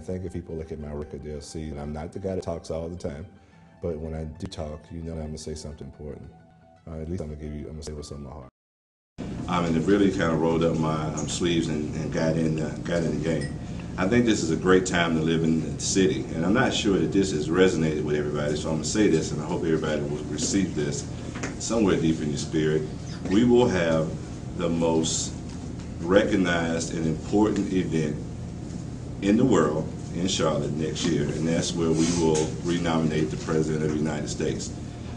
think if people look at my record, they'll see that I'm not the guy that talks all the time, but when I do talk, you know I'm going to say something important. At least I'm going to say what's on my heart. And it really kind of rolled up my sleeves and got in the game. I think this is a great time to live in the city, and I'm not sure that this has resonated with everybody, so I'm going to say this, and I hope everybody will receive this somewhere deep in your spirit. We will have the most recognized and important event in the world in Charlotte next year, and that's where we will renominate the President of the United States.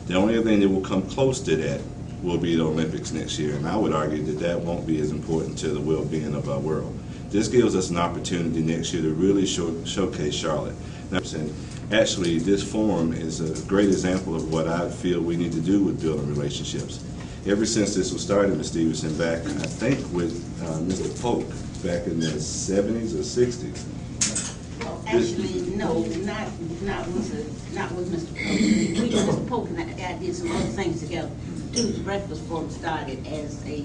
The only thing that will come close to that will be the Olympics next year, and I would argue that that won't be as important to the well-being of our world. This gives us an opportunity next year to really showcase Charlotte. And actually, this forum is a great example of what I feel we need to do with building relationships. Ever since this was started, Ms. Stevenson, back, I think, with Mr. Polk back in the 70s or 60s. Well, actually, no, not with Mr. Polk. We and Mr. Polk and I did some other things together. Tuesday Breakfast Forum started as a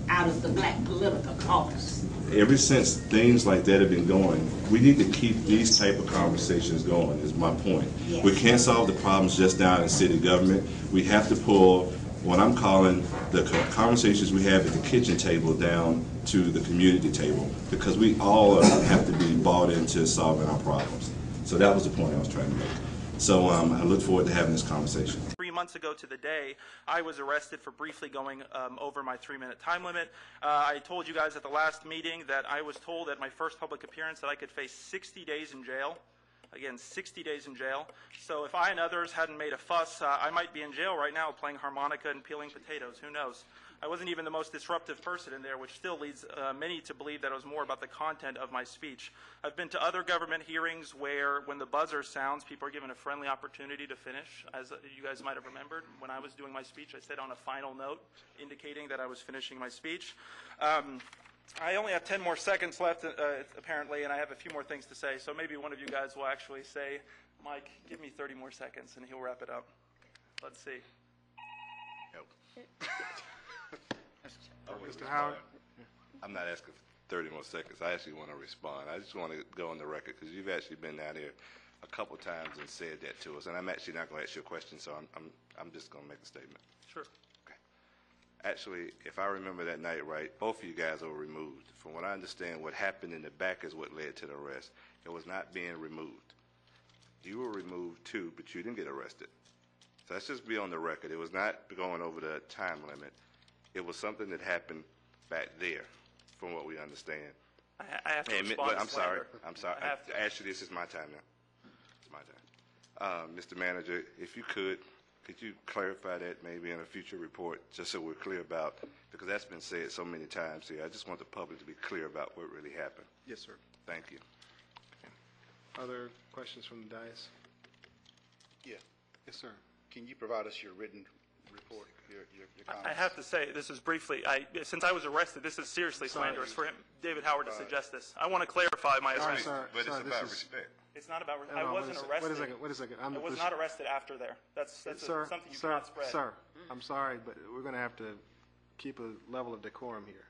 out of the Black Political Caucus. Ever since things like that have been going, we need to keep these type of conversations going, is my point. Yes. We can't solve the problems just down in city government. We have to pull what I'm calling the conversations we have at the kitchen table down to the community table, because we all have to be bought into solving our problems. So that was the point I was trying to make. So I look forward to having this conversation. 3 months ago to the day, I was arrested for briefly going over my 3-minute time limit. I told you guys at the last meeting that I was told at my first public appearance that I could face 60 days in jail. Again, 60 days in jail. So if I and others hadn't made a fuss, I might be in jail right now playing harmonica and peeling potatoes. Who knows? I wasn't even the most disruptive person in there, which still leads many to believe that it was more about the content of my speech. I've been to other government hearings where when the buzzer sounds, people are given a friendly opportunity to finish. As you guys might have remembered, when I was doing my speech, I said on a final note indicating that I was finishing my speech. I only have 10 more seconds left, apparently, and I have a few more things to say, so maybe one of you guys will actually say, Mike, give me 30 more seconds, and he'll wrap it up. Let's see. Mr. Howard? I'm not asking for 30 more seconds. I actually want to respond. I just want to go on the record, because you've actually been down here a couple times and said that to us, and I'm actually not going to ask you a question, so I'm just going to make a statement. Sure. Actually, if I remember that night right, both of you guys were removed. From what I understand, what happened in the back is what led to the arrest. It was not being removed. You were removed too, but you didn't get arrested. So let's just be on the record. It was not going over the time limit. It was something that happened back there, from what we understand. I have to respond. I'm sorry. Actually, this is my time now. It's my time. Mr. Manager, if you could you clarify that maybe in a future report, just so we're clear about, because that's been said so many times here. I just want the public to be clear about what really happened. Yes, sir. Thank you. Other questions from the dais? Yeah. Yes, sir. Can you provide us your written report, your comments? I have to say, this is briefly, since I was arrested, this is seriously slanderous for him, David Howard, to suggest this. I want to clarify my arrest. But it's about respect. It's not about, I wasn't arrested. Wait a second. I was not arrested after there. That's something you cannot spread. Sir, I'm sorry, but we're going to have to keep a level of decorum here.